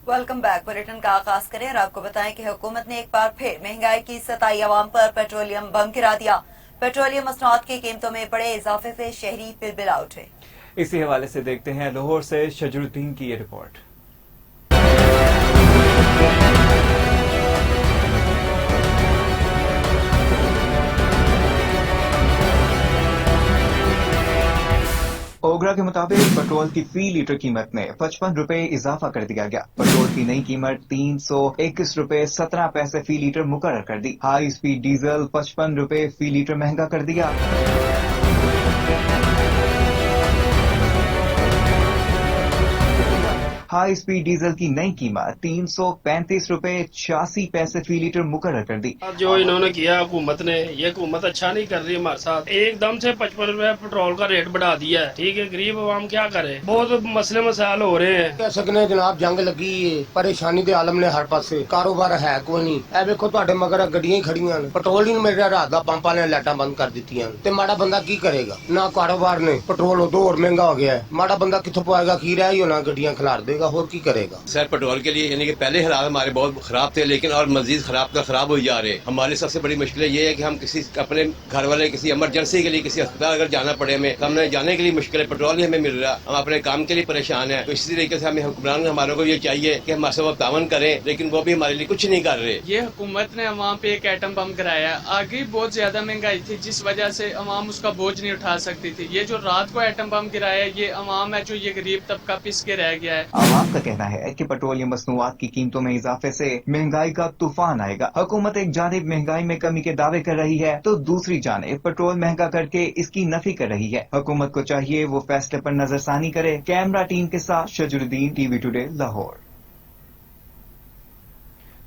Welcome back. Bulletin का आगाज करें और आपको बताएं कि हुकूमत ने एक बार फिर महंगाई की सताई अवाम पर पेट्रोलियम बम गिरा दिया। पेट्रोलियम मसनूआत की कीमतों में बड़े इजाफे से शहरी बिलबिला उठे। इसी हवाले से देखते हैं लाहौर से शजरुद्दीन की ये रिपोर्ट। ओगरा के मुताबिक पेट्रोल की फी लीटर कीमत में 55 रुपए इजाफा कर दिया गया। पेट्रोल की नई कीमत 321 रुपए 17 पैसे फी लीटर मुकर्रर कर दी। हाई स्पीड डीजल 55 रुपए फी लीटर महंगा कर दिया। हाई स्पीड डीजल की नई कीमत 335 रुपए 86 पैसे फी लीटर मुकर्रर कर दी। जो इन्होंने किया हुकूमत ने, ये हुकूमत अच्छा नहीं कर रही हमारे साथ। एकदम से 55 रुपए पेट्रोल का रेट बढ़ा दिया है। ठीक है, गरीब आवाम क्या करे, बहुत मसले मसाइल हो रहे हैं। कह सकने जनाब जंग लगी है, परेशानी दे आलम ने हर पासे, कारोबार है कोई नहीं। ए वेखो तुहाडे मगर गड्डियां ही खड़ियां ने, पेट्रोल ही मेरे रात दा पंप वाले लाइटां बंद कर दित्तियां ते माड़ा बंदा की करेगा। ना कारोबार ने, पेट्रोल उदों और महंगा हो गया है। माड़ा बंदा कित्थों पाएगा, की रह ही होना, गड्डियां खिलार देगा, और की करेगा। सर पेट्रोल के लिए यानी कि पहले हालात हमारे बहुत खराब थे, लेकिन और मजीद खराब हो जा रहे हैं। हमारी सबसे बड़ी मुश्किल ये है कि हम किसी अपने घर वाले किसी इमरजेंसी के लिए किसी अस्पताल अगर जाना पड़े हमें, तो हमें जाने के लिए मुश्किल है, पेट्रोल ही हमें मिल रहा, हम अपने काम के लिए परेशान है। तो इसी तरीके से हमें हुक्मरान हमारे को ये चाहिए कि हमारे साथ तावन करें, लेकिन वो भी हमारे लिए कुछ नहीं कर रहे। ये हुकूमत ने वहाँ पे एक एटम बम कराया। आगे बहुत ज्यादा महंगाई थी जिस वजह से अवाम उसका बोझ नहीं उठा सकती थी। ये जो रात को एटम बम गिराया, ये अवाम है जो ये गरीब तबका पिस के रह गया है। आवाम का कहना है कि पेट्रोलियम मसनूआत की कीमतों में इजाफे से महंगाई का तूफान आएगा। हुकूमत एक जानिब महंगाई में कमी के दावे कर रही है तो दूसरी जानिब पेट्रोल महंगा करके इसकी नफी कर रही है। हुकूमत को चाहिए वो फैसले पर नजरसानी करे। कैमरा टीम के साथ शजरुद्दीन, टीवी टुडे, लाहौर।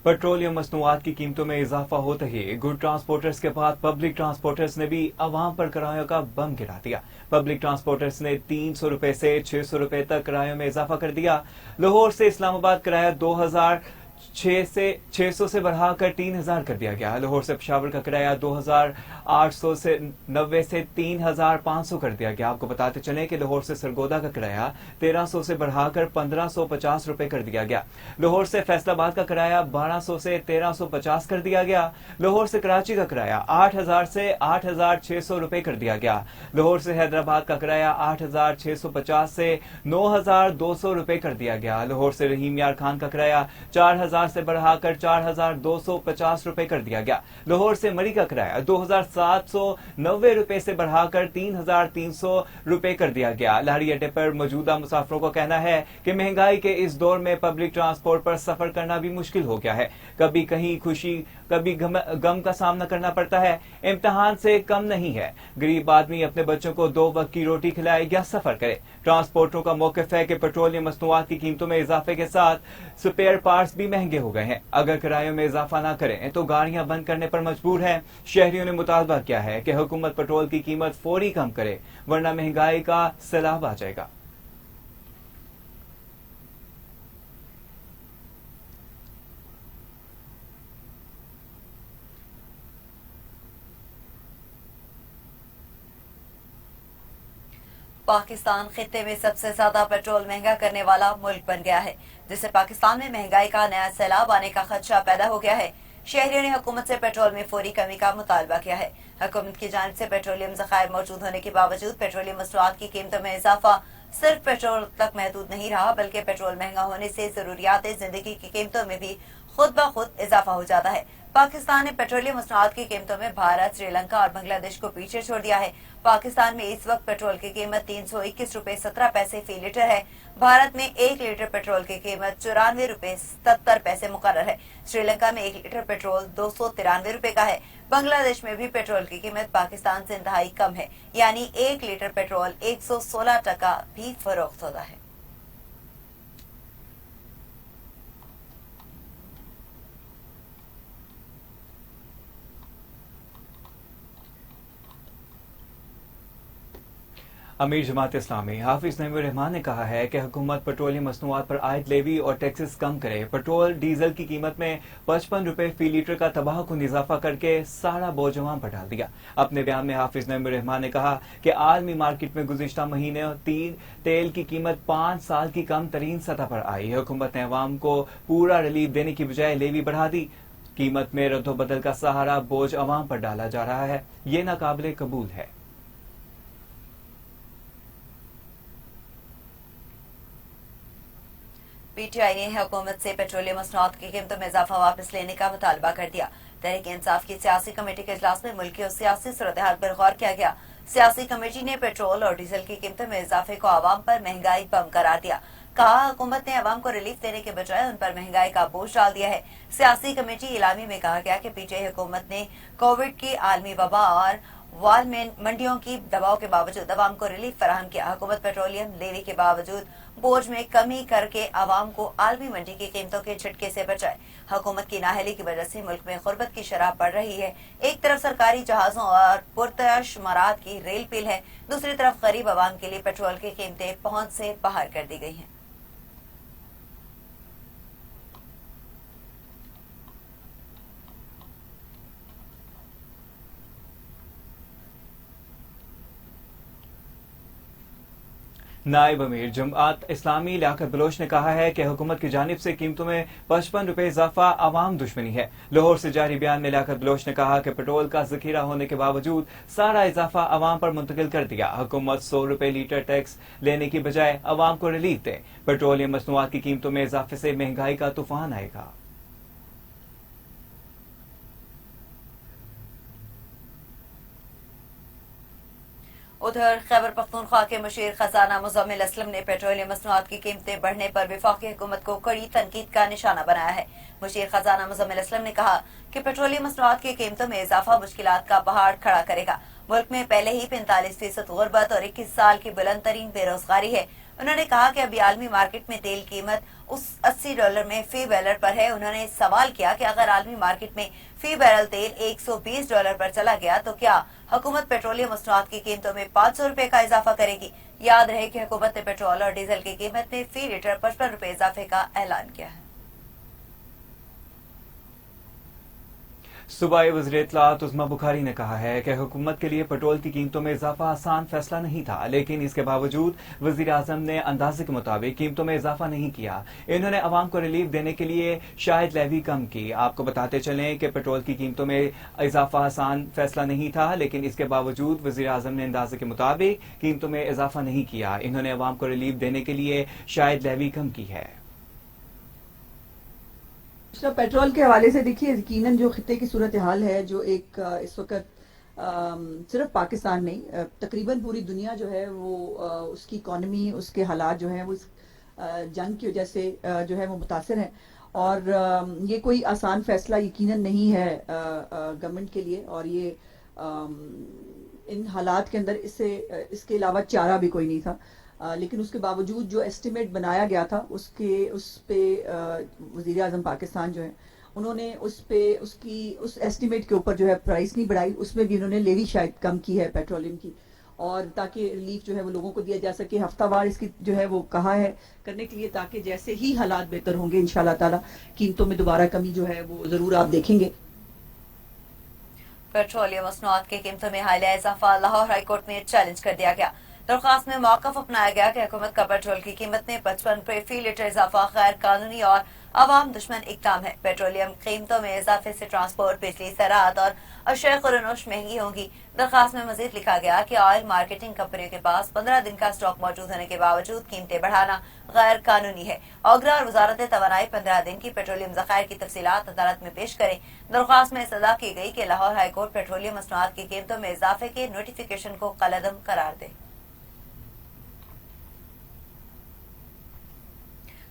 पेट्रोलियम मसनूआत की कीमतों में इजाफा होते ही गुड ट्रांसपोर्टर्स के बाद पब्लिक ट्रांसपोर्टर्स ने भी आवाम पर किरायों का बम गिरा दिया। पब्लिक ट्रांसपोर्टर्स ने 300 रुपए से 600 रुपए तक किरायों में इजाफा कर दिया। लाहौर से इस्लामाबाद किराया 600 से बढ़ाकर 3000 कर दिया गया। लाहौर से पेशावर का किराया 2800 से 90 से 3500 कर दिया गया। आपको बताते चलें कि लाहौर से सरगोदा का किराया 1300 से बढ़ाकर 1550 रुपए कर दिया गया। लाहौर से फैसलाबाद का किराया 1200 से 1350 कर दिया गया। लाहौर से कराची का किराया 8000 से 8600 रुपए कर दिया गया। लाहौर से हैदराबाद का किराया 8650 से 9200 रुपए कर दिया गया। लाहौर से रहीम यार खान का किराया 4000 से बढ़ाकर 4250 रुपए कर दिया गया। लाहौर से मरी का किराया 2790 रुपए से बढ़ाकर 3300 रुपए कर दिया गया। लाहड़ी अड्डे पर मौजूदा मुसाफिरों का कहना है कि महंगाई के इस दौर में पब्लिक ट्रांसपोर्ट पर सफर करना भी मुश्किल हो गया है। कभी कहीं खुशी, कभी गम का सामना करना पड़ता है। इम्तिहान से कम नहीं है। गरीब आदमी अपने बच्चों को 2 वक्त की रोटी खिलाए या सफर करे। ट्रांसपोर्टरों का मौकिफ है कि पेट्रोलियम मसनूआत की कीमतों में इजाफे के साथ स्पेयर पार्ट्स भी महंगे हो गए हैं। अगर किरायों में इजाफा ना करें तो गाड़ियां बंद करने पर मजबूर हैं। शहरियों ने मुतालबा किया है कि हुकूमत पेट्रोल की कीमत फौरी कम करे, वरना महंगाई का सैलाब आ जाएगा। पाकिस्तान खित्ते में सबसे ज्यादा पेट्रोल महंगा करने वाला मुल्क बन गया है, जिससे पाकिस्तान में महंगाई का नया सैलाब आने का खदशा पैदा हो गया है। शहरियों ने हुकूमत से पेट्रोल में फौरी कमी का मुतालबा किया है। हुकूमत की जानिब से पेट्रोलियम ज़खायर मौजूद होने के बावजूद पेट्रोलियम मसनूआत की कीमतों में इजाफा सिर्फ पेट्रोल तक महदूद नहीं रहा, बल्कि पेट्रोल महंगा होने से जरूरियात जिंदगी की कीमतों में भी खुद ब खुद इजाफा हो जाता है। पाकिस्तान ने पेट्रोलियम मसनूआत की कीमतों में भारत, श्रीलंका और बांग्लादेश को पीछे छोड़ दिया है। पाकिस्तान में इस वक्त पेट्रोल की कीमत 321 रुपए 17 पैसे फी लीटर है। भारत में 1 लीटर पेट्रोल की कीमत 94 रुपए 77 पैसे मुकर्रर है। श्रीलंका में 1 लीटर पेट्रोल 293 रुपए का है। बांग्लादेश में भी पेट्रोल की कीमत पाकिस्तान से इंतहाई कम है, यानी 1 लीटर पेट्रोल 116 टका भी फरोख्त होता है। अमीर जमात इस्लामी हाफिज नईमुर रहमान ने कहा है कि हुकूमत पेट्रोलियम मसनूआत पर आयद लेवी और टैक्सेस कम करे। पेट्रोल डीजल की कीमत में 55 रुपए फी लीटर का तबाहकुन इजाफा करके सारा बोझ अवाम पर डाल दिया। अपने बयान में हाफिज नईमुर रहमान ने कहा कि आलमी मार्केट में गुज़िश्ता महीने तेल की कीमत 5 साल की कम तरीन सतह पर आई। हुकूमत ने अवाम को पूरा रिलीफ देने की बजाय लेवी बढ़ा दी। कीमत में रद्दोबदल का सहारा बोझ अवाम पर डाला जा रहा है, ये नाकाबिले कबूल है। पीटीआई ने हुकूमत से पेट्रोलियम मसनूआत की कीमतों में इजाफा वापस लेने का मुतालबा कर दिया। तहरीक इंसाफ की सियासी कमेटी के इजलास में मुल्की और सियासी सूरत-ए-हाल पर गौर किया गया। सियासी कमेटी ने पेट्रोल और डीजल की कीमतों में इजाफे को आवाम पर महंगाई बम करार दिया। कहा, हुकूमत ने अवाम को रिलीफ देने के बजाय उन पर महंगाई का बोझ डाल दिया है। सियासी कमेटी इलामी में कहा गया कि पीटीआई हुकूमत ने कोविड की आलमी वबा और वाल मंडियों की दबाव के बावजूद अवाम को रिलीफ फराहम किया। हुकूमत पेट्रोलियम लेवी के बावजूद बोझ में कमी करके अवाम को आलमी मंडी की कीमतों के झटके से बचाए। हुकूमत की नाअहली की वजह से मुल्क में गुर्बत की शरह बढ़ रही है। एक तरफ सरकारी जहाजों और पुरतश मराद की रेल पील है, दूसरी तरफ गरीब अवाम के लिए पेट्रोल की कीमतें पहुंच से बाहर कर दी गई हैं। नायब अमीर जमात इस्लामी लियाकत बलोच ने कहा है कि हुकूमत की जानिब से कीमतों में 55 रुपए इजाफा आवाम दुश्मनी है। लाहौर से जारी बयान में लियाकत बलोच ने कहा कि पेट्रोल का जखीरा होने के बावजूद सारा इजाफा आवाम पर मुंतकिल कर दिया। हुकूमत 100 रुपए लीटर टैक्स लेने की बजाय आवाम को रिलीफ दे। पेट्रोलियम मसनूआत की कीमतों में इजाफे से महंगाई का तूफान आएगा। उधर खैबर पख्तूनख्वा के मुशीर खजाना मुजम्मिल असलम ने पेट्रोलियम मसनूआत की कीमतें बढ़ने पर वफाकी हुकूमत को कड़ी तनकीद का निशाना बनाया है। मुशीर खजाना मुजम्मिल असलम ने कहा कि पेट्रोलियम मसनूआत की कीमतों में इजाफा मुश्किलात का पहाड़ खड़ा करेगा। मुल्क में पहले ही 45% गुर्बत और 21 साल की बुलंद तरीन बेरोजगारी है। उन्होंने कहा कि अभी आलमी मार्केट में तेल कीमत उस $80 में फी बैरल पर है। उन्होंने सवाल किया कि अगर आलमी मार्केट में फी बैरल तेल $120 पर चला गया तो क्या हुकूमत पेट्रोलियम मसनूआत की कीमतों में 500 रुपए का इजाफा करेगी। याद रहे कि हुकूमत ने पेट्रोल और डीजल की कीमत में फी लीटर 55 रुपए इजाफे का ऐलान किया है। सूबाई वज़ीर इत्तलात उज़्मा बुखारी ने कहा है कि हुकूमत के लिए पेट्रोल की कीमतों में इजाफा आसान फैसला नहीं था, लेकिन इसके बावजूद वज़ीर आज़म ने अंदाजे के मुताबिक कीमतों में इजाफा नहीं किया। इन्होंने अवाम को रिलीफ देने के लिए शायद लेवी कम की। आपको बताते चलें कि पेट्रोल की कीमतों में इजाफा आसान फैसला नहीं था, लेकिन इसके बावजूद वज़ीर आज़म ने अंदाजे के मुताबिक कीमतों में इजाफा नहीं किया। इन्होंने अवाम को रिलीफ देने के लिए शायद लेवी कम की है। पेट्रोल के हवाले से देखिए, यकीनन जो खित्ते की सूरत हाल है, जो एक इस वक्त सिर्फ पाकिस्तान नहीं तकरीबन पूरी दुनिया जो है वो उसकी इकॉनमी, उसके हालात जो हैं वो इस जंग की वजह से जो है वो मुतासिर हैं। और ये कोई आसान फैसला यकीनन नहीं है गवर्नमेंट के लिए, और ये इन हालात के अंदर इसके अलावा चारा भी कोई नहीं था। लेकिन उसके बावजूद जो एस्टिमेट बनाया गया था उस पे वज़ीर आज़म पाकिस्तान जो है उन्होंने उस एस्टिमेट के ऊपर जो है प्राइस नहीं बढ़ाई, उसमें भी उन्होंने लेवी शायद कम की है पेट्रोलियम की, और ताकि रिलीफ जो है वो लोगों को दिया जा सके। हफ्तावार इसकी जो है वो कहा है करने के लिए, ताकि जैसे ही हालात बेहतर होंगे इंशाल्लाह ताला कीमतों में दोबारा कमी जो है वो जरूर आप देखेंगे। पेट्रोलियम मसनूआत की कीमतों में हालिया इजाफा लाहौर हाईकोर्ट में चैलेंज कर दिया गया। दरख्वास्त में मौक़िफ़ अपनाया गया कि हुकूमत का पेट्रोल की कीमत में 55 रुपए फी लीटर इजाफा गैर कानूनी और अवाम दुश्मन इक़दाम है। पेट्रोलियम कीमतों में इजाफे से ट्रांसपोर्ट, बिजली, ज़राअत और अशिया खुरनोश महंगी होंगी। दरख्वास्त में मजीद लिखा गया कि ऑयल मार्केटिंग कंपनियों के पास 15 दिन का स्टॉक मौजूद होने के बावजूद कीमतें बढ़ाना गैर कानूनी है। ओगरा और वजारत तवानाई 15 दिन की पेट्रोलियम ज़खायर की तफसीलात अदालत में पेश करें। दरख्वास्त में सजा की गई कि लाहौर हाईकोर्ट पेट्रोलियम मसनूआत की कीमतों में इजाफे के नोटिफिकेशन को कलअदम करार दे।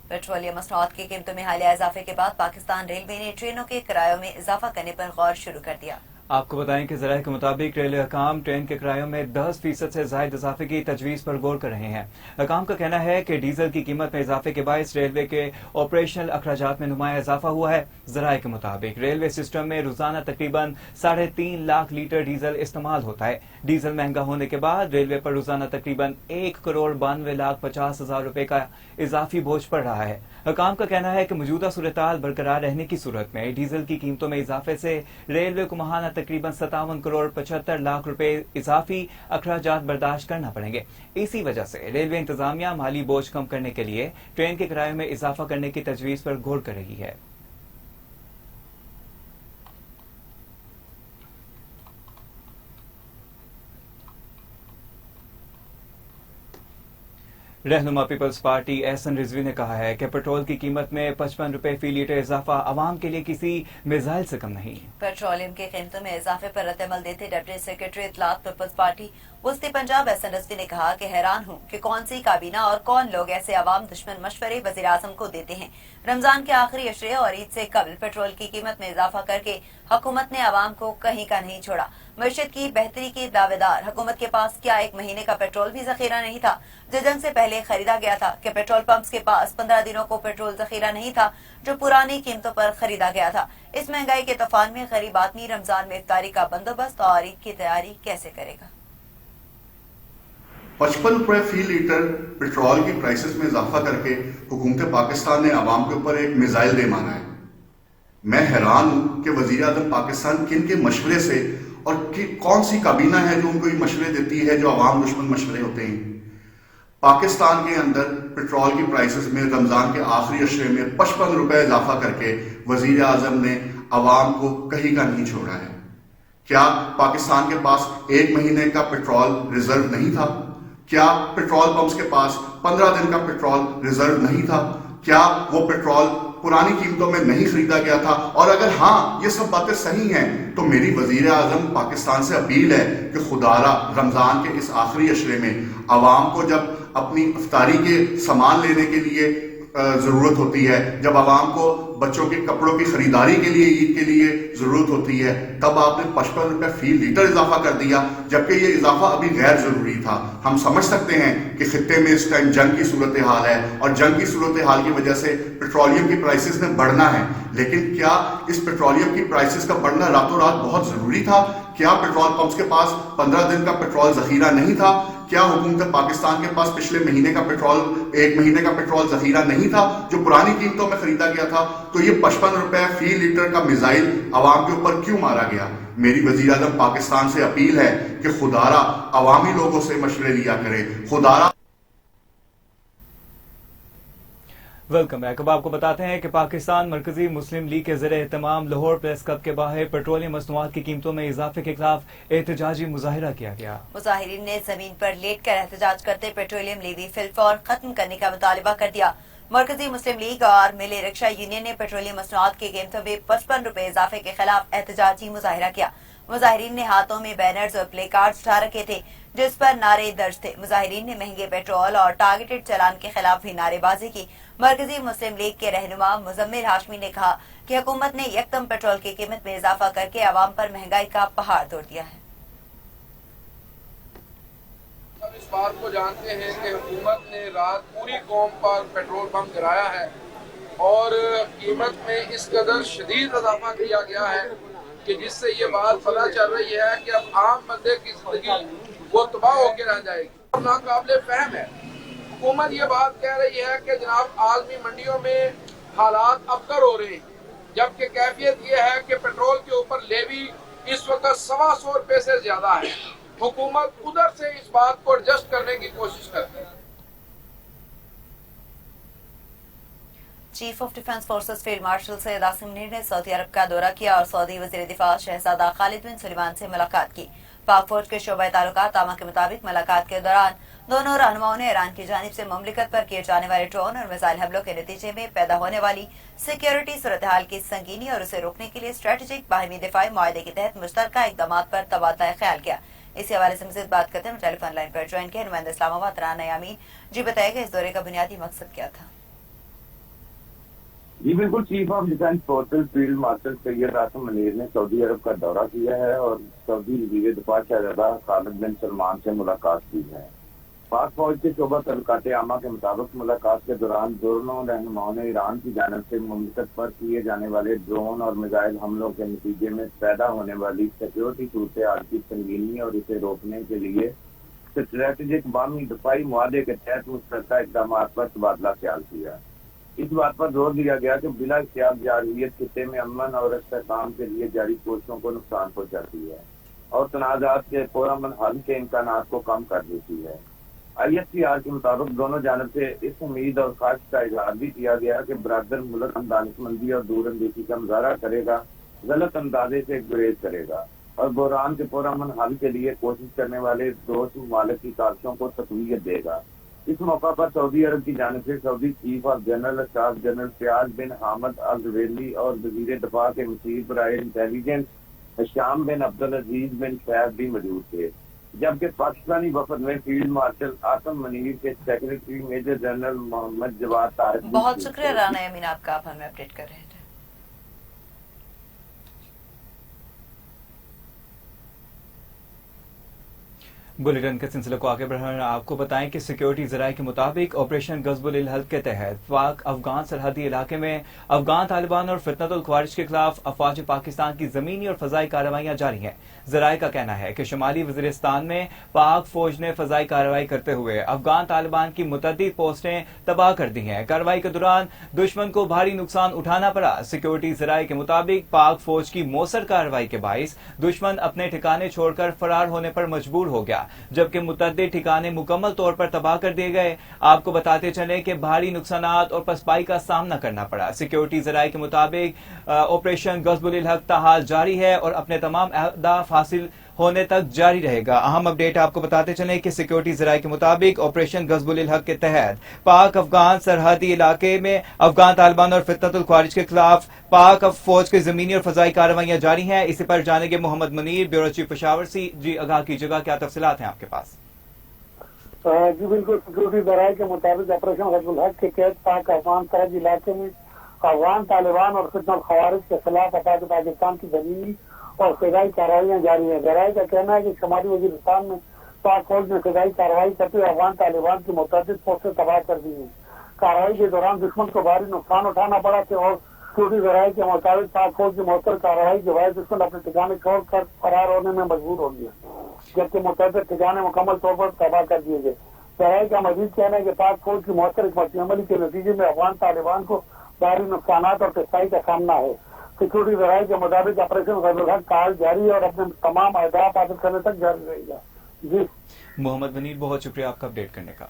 पेट्रोलियम मसनूआत की कीमतों में हालिया इजाफे के बाद पाकिस्तान रेलवे ने ट्रेनों के किरायों में इजाफा करने पर गौर शुरू कर दिया। आपको बताएं कि ज़राए के मुताबिक रेलवे हकाम ट्रेन के किरायों में 10% से ज़ायद इजाफे की तजवीज़ पर गौर कर रहे हैं। हकाम का कहना है कि डीजल की कीमत में इजाफे के बायस रेलवे के ऑपरेशनल अखराजात में नुमाया इजाफा हुआ है। ज़राए के मुताबिक रेलवे सिस्टम में रोजाना तकरीबन 3.5 लाख लीटर डीजल इस्तेमाल होता है। डीजल महंगा होने के बाद रेलवे पर रोजाना तकरीबन 1,92,50,000 रुपए का इजाफी बोझ पड़ रहा है। हकाम का कहना है कि मौजूदा सूरत-ए-हाल बरकरार रहने की सूरत में डीजल की कीमतों में इजाफे से रेलवे को माहाना तकरीबन 57,75,00,000 रुपए इजाफी अखराजात बर्दाश्त करना पड़ेंगे। इसी वजह से रेलवे इंतजामिया माली बोझ कम करने के लिए ट्रेन के किराए में इजाफा करने की तजवीज पर गौर कर रही है। रहनुमा पीपल्स पार्टी एहसन रिजवी ने कहा है कि पेट्रोल की कीमत में 55 रुपए फी लीटर इजाफा आवाम के लिए किसी मिसाइल से कम नहीं। पेट्रोलियम की कीमतों में इजाफे पर रद्द-ए-अमल देते डिप्टी सेक्रेटरी इत्तलात पीपल्स पार्टी वस्ती पंजाब एहसन रिजवी ने कहा कि हैरान हूँ कि कौन सी काबीना और कौन लोग ऐसे अवाम दुश्मन मशवरे वज़ीर आज़म को देते हैं। रमजान के आखिरी अशरे और ईद से कबल पेट्रोल की कीमत में इजाफा करके हुकूमत ने अवाम को कहीं का नहीं छोड़ा। मईशत की बेहतरी के दावेदार हुकूमत के पास क्या 1 महीने का पेट्रोल भी जखीरा नहीं था जो जंग से पहले खरीदा गया था कि पेट्रोल पंप्स के पास 15 दिनों को पेट्रोल जखीरा नहीं था जो पुरानी कीमतों पर खरीदा गया था। इस महंगाई के तूफान में गरीब आदमी रमजान में इफ्तारी का बंदोबस्त और ईद की तैयारी कैसे करेगा। 55 रुपए फी लीटर पेट्रोल की प्राइसेस में इजाफा करके हुकूमत पाकिस्तान ने अवाम के ऊपर एक मिसाइल दे माना है। मैं हैरान हूं कि वजीर आज़म पाकिस्तान किन के मशवरे से और कौन सी काबीना है जो उनको ये मशवरे देती है जो अवाम दुश्मन मशवरे होते हैं। पाकिस्तान के अंदर पेट्रोल की प्राइसेस में रमजान के आखिरी अशरे में 55 रुपए इजाफा करके वजीर आज़म ने अवाम को कहीं का नहीं छोड़ा है। क्या पाकिस्तान के पास 1 महीने का पेट्रोल रिजर्व नहीं था? क्या पेट्रोल पंप्स के पास 15 दिन का पेट्रोल रिजर्व नहीं था? क्या वो पेट्रोल पुरानी कीमतों में नहीं खरीदा गया था? और अगर हाँ ये सब बातें सही हैं तो मेरी वजीर आज़म पाकिस्तान से अपील है कि खुदारा रमजान के इस आखिरी अशरे में अवाम को जब अपनी इफ्तारी के सामान लेने के लिए जरूरत होती है, जब आवाम को बच्चों के कपड़ों की खरीदारी के लिए ईद के लिए जरूरत होती है, तब आपने 55 रुपए फी लीटर इजाफा कर दिया, जबकि ये इजाफा अभी गैर जरूरी था। हम समझ सकते हैं कि खित्ते में इस टाइम जंग की सूरत हाल है और जंग की सूरत हाल की वजह से पेट्रोलियम की प्राइसेस ने बढ़ना है, लेकिन क्या इस पेट्रोलियम की प्राइसेस का बढ़ना रातों रात बहुत जरूरी था? क्या पेट्रोल पंप्स के पास 15 दिन का पेट्रोल जखीरा नहीं था? क्या हुकूमत पाकिस्तान के पास पिछले महीने का पेट्रोल 1 महीने का पेट्रोल जखीरा नहीं था जो पुरानी कीमतों में खरीदा गया था? तो ये 55 रुपए फी लीटर का मिसाइल अवाम के ऊपर क्यों मारा गया? मेरी वजीर आज़म पाकिस्तान से अपील है कि खुदारा अवामी लोगों से मशवरे लिया करे। खुदारा वेलकम बैक। अब आपको बताते हैं कि पाकिस्तान मरकजी मुस्लिम लीग के ज़रिए एहतमाम लाहौर प्रेस क्लब के बाहर पेट्रोलियम मसनूआत की कीमतों में इजाफे के खिलाफ एहतजाजी मुजाहिरा किया गया। मुजाहिरीन ने जमीन पर लेट कर एहतजाज करते पेट्रोलियम लेवी फिलफौर खत्म करने का मुतालबा कर दिया। मरकजी मुस्लिम लीग और मिले रिक्शा यूनियन ने पेट्रोलियम मसनूआत की कीमतों में 55 रुपए इजाफे के खिलाफ एहतजाजी मुजाहिरा किया। मुजाहिरीन ने हाथों में बैनर्स और प्ले कार्ड्स उठा रखे थे जिस पर नारे दर्ज थे। मुजाहिरीन ने महंगे पेट्रोल और टारगेटेड चालान के खिलाफ भी नारेबाजी की। मरकजी मुस्लिम लीग के रहनुमा मुजम्मिल हाशमी ने कहा कि हुकूमत ने यकदम पेट्रोल की कीमत में इजाफा करके अवाम पर महंगाई का पहाड़ तोड़ दिया है। सब इस बात को जानते हैं कि हुकूमत ने रात पूरी कौम पर पेट्रोल पंप गिराया है और कीमत में इस कदर शदीद इजाफा किया गया है कि जिससे ये बात पता चल रही है कि अब आम बंदे की जिंदगी वो तबाह होकर रह जाएगी और नाकाबिले फहम है। हुकूमत ये बात कह रही है कि जनाब आलमी मंडियों में हालात अबतर हो रहे हैं, जबकि कैफियत ये है कि पेट्रोल के ऊपर लेवी इस वक्त 125 रुपए से ज्यादा है। हुकूमत उधर से इस बात को एडजस्ट करने की कोशिश करती है। Chief of defence forces field marshal Syed Asim Munir ने सऊदी अरब का दौरा किया और सऊदी वजीर दिफा शहजादा खालिद बिन सुलेमान से मुलाकात की। पाक फौज के शोबे ताल्लुकात तामा के मुताबिक मुलाकात के दौरान दोनों रहनुमाओं ने ईरान की जानिब से मुमलिकत पर किए जाने वाले ड्रोन और मिसाइल हमलों के नतीजे में पैदा होने वाली सिक्योरिटी सूरत हाल की संगीनी और उसे रोकने के लिए स्ट्रेटेजिक बाहिमी दिफाई मुआहदे के तहत मुश्तरका इकदाम पर तबादला ख्याल किया। इसी हवाले से मज़ीद बात करते हैं टेलीफोन लाइन पर ज्वाइन किया नुमाइंदा इस्लामाबाद राना यामीन जी। बताएगा इस दौरे का बुनियादी मकसद क्या था? جی بالکل، chief of defence forces field marshal Syed Asim Munir نے سعودی عرب کا دورہ کیا ہے اور سعودی وزیر دفاع شہزادہ خالد بن سلمان سے ملاقات کی ہے۔ پاک فوج کے شعبہ تعلقات عامہ کے مطابق ملاقات کے دوران دونوں رہنماؤں نے ایران کی جانب سے مملکت پر کیے جانے والے ڈرون اور میزائل حملوں کے نتیجے میں پیدا ہونے والی سیکیورٹی صورتحال کی سنگینی اور اسے روکنے کے لیے اسٹریٹجک بامی دفاعی معاہدے کے تحت مشترکہ اقدامات پر تبادلہ خیال کیا۔ اس بات پر زور دیا گیا کہ بلا اختیار جارحیت خطے میں امن اور استحکام کے لیے جاری کوششوں کو نقصان پہنچاتی ہے اور تنازعات کے پرامن حل کے امکانات کو کم کر دیتی ہے۔ ISPR کے مطابق دونوں جانب سے اس امید اور خواہش کا اظہار بھی کیا گیا کہ برادر ملک دانشمندی اور دور اندیشی کا مظاہرہ کرے گا، غلط اندازے سے گریز کرے گا اور بحران کے پرامن حل کے لیے کوشش کرنے والے دوست ممالک کی کاوشوں کو تقویت دے گا۔ اس موقع پر سعودی عرب کی جانب سے Saudi chief of general staff general Fayyaz bin Hamid Alzuwaili اور وزیر دفاع کے مشیر برائے انٹیلیجنس شام بن عبدالعزیز بن فیض بھی موجود تھے، جبکہ پاکستانی وفد میں فیلڈ مارشل آصم منیر کے سیکرٹری میجر جنرل محمد جواد طارق۔ بہت شکریہ رانا یمین، آپ کا، آپ ہمیں اپڈیٹ کر رہے تھے۔ بلیٹن کے سلسلے کو آگے بڑھانا آپ کو بتائیں کہ سیکیورٹی ذرائع کے مطابق آپریشن غزب الحلق کے تحت پاک افغان سرحدی علاقے میں افغان طالبان اور فتنۃ الخوارج کے خلاف افواج پاکستان کی زمینی اور فضائی کارروائیاں جاری ہیں۔ ذرائع کا کہنا ہے کہ شمالی وزیرستان میں پاک فوج نے فضائی کارروائی کرتے ہوئے افغان طالبان کی متعدد پوسٹیں تباہ کر دی ہیں۔ کارروائی کے دوران دشمن کو بھاری نقصان اٹھانا پڑا۔ سیکیورٹی ذرائع کے مطابق پاک فوج کی مؤثر کارروائی کے باعث دشمن اپنے ٹھکانے چھوڑ کر فرار ہونے پر مجبور ہو گیا، جبکہ متعدد ٹھکانے مکمل طور پر تباہ کر دیے گئے۔ آپ کو بتاتے چلیں کہ بھاری نقصانات اور پسپائی کا سامنا کرنا پڑا۔ سیکیورٹی ذرائع کے مطابق آپریشن غزب الحق تاحال جاری ہے اور اپنے تمام اہداف حاصل ہونے تک جاری رہے گا۔ اہم اپڈیٹ آپ کو بتاتے چلیں کہ سیکیورٹی ذرائع کے مطابق آپریشن غزب الحق کے تحت پاک افغان سرحدی علاقے میں افغان طالبان اور فتنۃ الخوارج کے خلاف پاک فوج کی زمینی اور فضائی کارروائیاں جاری ہیں۔ اسی پر جانیں گے محمد منیر، بیورو چیف پشاور سے۔ جی آگاہ کیجیے گا، کیا تفصیلات ہیں آپ کے پاس؟ جی بالکل، سیکورٹی ذرائع کے مطابق آپریشن غزب الحق کے تحت پاک افغان سرحدی علاقے میں افغان طالبان اور فتنۃ الخوارج کے خلاف افواج پاکستان کی زمینی اور فضائی کارروائیاں جاری ہیں۔ ذرائع کا کہنا ہے کہ شمالی وزیرستان میں پاک فوج نے فضائی کارروائی کرتے ہوئے افغان طالبان کی متعدد پوسٹیں تباہ کر دی ہیں۔ کارروائی کے دوران دشمن کو بھاری نقصان اٹھانا پڑا اور سیکورٹی ذرائع کے مطابق پاک فوج کی مؤثر کارروائی کے باعث دشمن اپنے ٹھکانے چھوڑ کر فرار ہونے میں مجبور ہو گیا، جبکہ متعدد ٹھکانے مکمل طور پر تباہ کر دیے گئے۔ ذرائع کا مزید کہنا ہے کہ پاک فوج کی مؤثر حکمت عملی کے نتیجے میں افغان طالبان کو بھاری نقصانات اور پسپائی کا سامنا ہے۔ سیکورٹی ذرائع کے مطابق آپریشن غزب الحق کال جاری ہے اور اپنے تمام اہداف حاصل کرنے تک جاری رہے گا۔ جی محمد منیر، بہت شکریہ آپ کا اپڈیٹ کرنے کا۔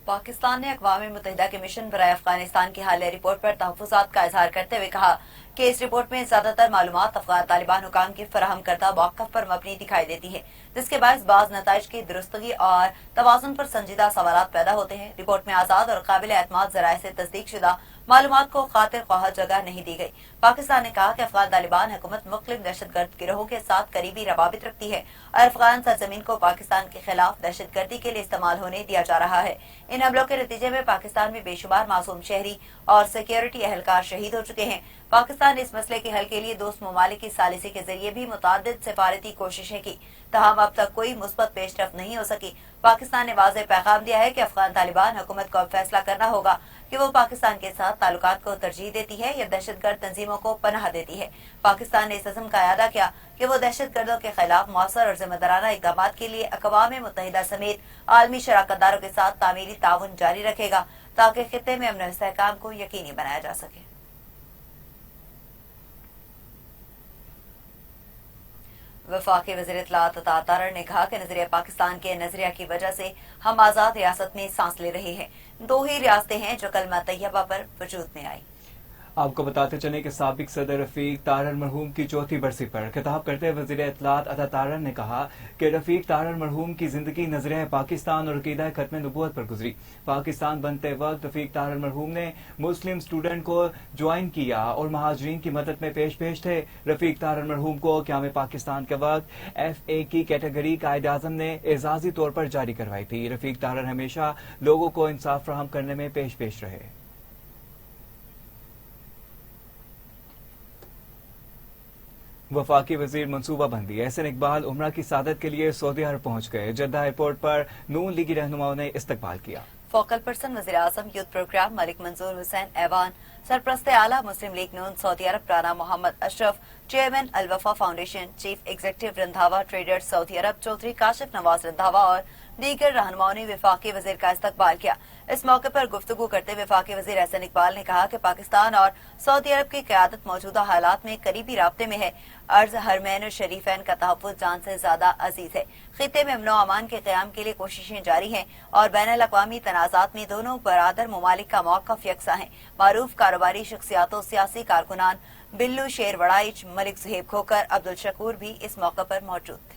پاکستان نے اقوام متحدہ کے مشن برائے افغانستان کی حالیہ رپورٹ پر تحفظات کا اظہار کرتے ہوئے کہا کہ اس رپورٹ میں زیادہ تر معلومات افغان طالبان حکام کی فراہم کردہ موقف پر مبنی دکھائی دیتی ہے، جس کے باعث بعض نتائج کی درستگی اور توازن پر سنجیدہ سوالات پیدا ہوتے ہیں۔ رپورٹ میں آزاد اور قابل اعتماد ذرائع سے تصدیق شدہ معلومات کو خاطر خواہ جگہ نہیں دی گئی۔ پاکستان نے کہا کہ افغان طالبان حکومت مختلف دہشت گرد گروہوں کے ساتھ قریبی روابط رکھتی ہے اور افغان سرزمین کو پاکستان کے خلاف دہشت گردی کے لیے استعمال ہونے دیا جا رہا ہے۔ ان حملوں کے نتیجے میں پاکستان میں بے شمار معصوم شہری اور سیکیورٹی اہلکار شہید ہو چکے ہیں۔ پاکستان نے اس مسئلے کے حل کے لیے دوست ممالک کی ثالثی کے ذریعے بھی متعدد سفارتی کوششیں کی، تاہم اب تک کوئی مثبت پیش رفت نہیں ہو سکی۔ پاکستان نے واضح پیغام دیا ہے کہ افغان طالبان حکومت کو اب فیصلہ کرنا ہوگا کہ وہ پاکستان کے ساتھ تعلقات کو ترجیح دیتی ہے یا دہشت گرد تنظیموں کو پناہ دیتی ہے۔ پاکستان نے اس عزم کا اعادہ کیا کہ وہ دہشت گردوں کے خلاف مؤثر اور ذمہ دارانہ اقدامات کے لیے اقوام متحدہ سمیت عالمی شراکت داروں کے ساتھ تعمیری تعاون جاری رکھے گا تاکہ خطے میں امن و استحکام کو یقینی بنایا جا سکے۔ وفاقی وزیر اطلاعات عطا تارڑ نے کہا کہ نظریہ پاکستان کے نظریہ کی وجہ سے ہم آزاد ریاست میں سانس لے رہے ہیں۔ دو ہی ریاستیں ہیں جو کلمہ طیبہ پر وجود میں آئی۔ आपको बताते चले कि साबिक सदर रफीक तारर मरहूम की चौथी बरसी पर खिताब करते हुए वज़ीर इत्तलात अता तारर ने कहा कि रफीक तारर मरहूम की जिंदगी नजरिया पाकिस्तान और अकीदा खत्म नबूवत पर गुजरी। पाकिस्तान बनते वक्त रफीक तारर मरहूम ने मुस्लिम स्टूडेंट को ज्वाइन किया और महाजरीन की मदद में पेश थे। रफीक तारर मरहूम को क़याम पाकिस्तान के वक्त FA की कैटेगरी कायद आज़म ने एजाजी तौर पर जारी करवाई थी। रफीक तारर हमेशा लोगों को इंसाफ फराहम करने में पेश रहे। वफाकी वजीर मनसूबा बंदी एहसन इकबाल उमरा की सादत के लिए सऊदी अरब पहुंच गए। जद्दा एयरपोर्ट पर नून लीगी रहनुमाओं ने इस्तकबाल किया। फोकल पर्सन वज़ीर आज़म यूथ प्रोग्राम मलिक मंजूर हुसैन ऐवान, सरप्रस्त आला Muslim League Noon Saudi Arab Rana Mohammad Ashraf, chairman Al Wafa foundation, chief executive Randhawa traders Saudi Arab Chaudhry Kashif Nawaz Randhawa और दीगर रहनुमाओं ने वफाकी वजीर का इस्तकबाल किया। इस मौके पर गुफ्तगू करते वफाकी वजीर एहसन इकबाल ने कहा कि पाकिस्तान और सऊदी अरब की क़यादत मौजूदा हालात में करीबी राब्ते में है। अर्ज हरमैन और शरीफैन का तहफ़्फ़ुज़ जान से ज्यादा अजीज है। खित्ते में अमन अमान के क़याम के लिए कोशिशें जारी हैं और बैनुल अक़वामी तनाज़ात में दोनों बरादर ममालिक का मौक़िफ़ यकसा है। मारूफ कारोबारी शख्सियातों सियासी कारकुनान बिल्लू शेर वड़ाइच, मलिक सुहेब खोकर, अब्दुल शकूर भी इस मौके पर मौजूद थे।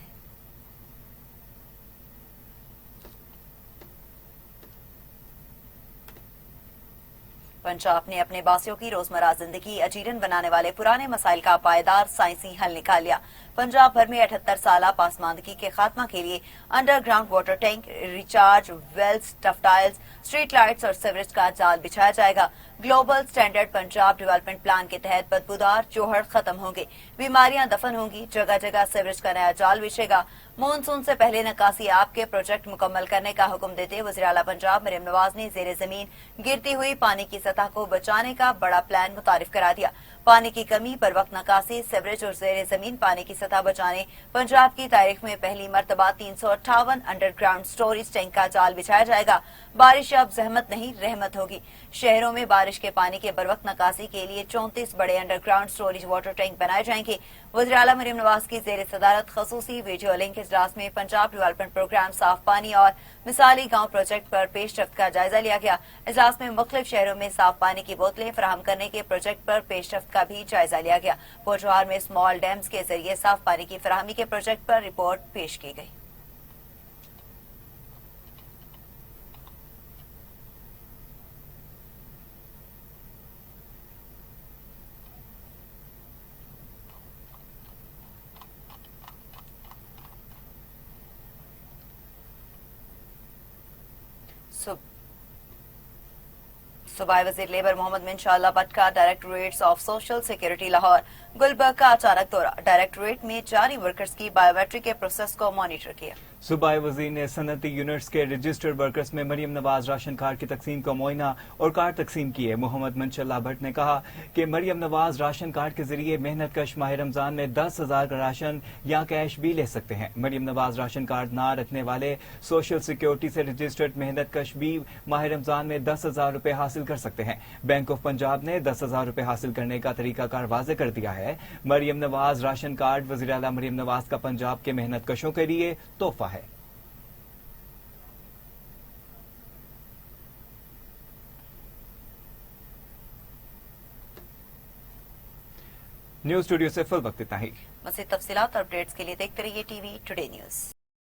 पंजाब ने अपने बासियों की रोजमर्रा जिंदगी अजीरन बनाने वाले पुराने मसाइल का पायदार साइंसी हल निकाल लिया। पंजाब भर में 78 साला पासमानदगी के खात्मा के लिए underground water tank, recharge wells, tough tiles, street lights और सीवरेज का जाल बिछाया जाएगा। Global standard Punjab development plan के तहत बदबूदार चोहड़ खत्म होंगे, बीमारियां दफन होंगी, जगह जगह सीवरेज का नया जाल बिछेगा। मानसून से पहले नकासी आप के प्रोजेक्ट मुकम्मल करने का हुक्म देते वज़ीर आला पंजाब मरियम नवाज ने जेर जमीन गिरती हुई पानी की सतह को बचाने का बड़ा प्लान मुतारिफ करा दिया। पानी की कमी, बर वक्त नकासी, सीवरेज और जेर जमीन पानी की सतह बचाने पंजाब की तारीख में पहली मरतबा 358 अंडरग्राउंड स्टोरेज टैंक का जाल बिछाया जाएगा। बारिश अब जहमत नहीं रहमत होगी। शहरों में बारिश के पानी के बर वक्त नकासी के लिए 34 बड़े अंडरग्राउंड स्टोरेज वाटर टैंक बनाए जाएंगे। वज़ीर आला मरियम नवाज की जेर सदारत खसूसी वीडियो लिंक इजलास में पंजाब डेवलपमेंट प्रोग्राम, साफ पानी और मिसाली गांव प्रोजेक्ट पर पेशरफ्त का जायजा लिया गया। इजलास में मुख्तलिफ शहरों में साफ पानी की बोतलें फराहम करने के प्रोजेक्ट पर पेशरफ्त का भी जायजा लिया गया। पोठवार में स्मॉल डैम्स के जरिए साफ पानी की फराहमी के प्रोजेक्ट पर रिपोर्ट पेश की गई। सूबाई वजीर लेबर मोहम्मद मिनशाल्लाह भट्ट का directorate of social security Lahore Gulberg का अचानक दौरा। डायरेक्टोरेट में जारी वर्कर्स की बायोमेट्रिक के प्रोसेस को मॉनिटर किया। सूबाई वजीर ने सनती यूनिट्स के रजिस्टर्ड वर्कर्स में मरियम नवाज राशन कार्ड की तकसीम का मुआयना और कार्ड तकसीम किए। मोहम्मद मिनशाल्लाह भट्ट ने कहा कि मरियम नवाज राशन कार्ड के जरिए मेहनत कश माह रमजान में 10,000 का राशन या कैश भी ले सकते हैं। मरियम नवाज राशन कार्ड ना रखने वाले सोशल सिक्योरिटी से रजिस्टर्ड मेहनत कश भी माह रमजान में 10,000 रुपए हासिल कर सकते हैं। बैंक ऑफ पंजाब ने 10,000 रुपए हासिल करने का तरीकाकार वाज़े कर दिया है। मरियम नवाज राशन कार्ड वज़ीर आला मरियम नवाज का पंजाब के मेहनत कशों के लिए तोहफा है। न्यूज स्टूडियो से फुल वक्त इतना ही। मज़ीद तफसीलात और अपडेट्स के लिए देखते रहिए टीवी टुडे न्यूज।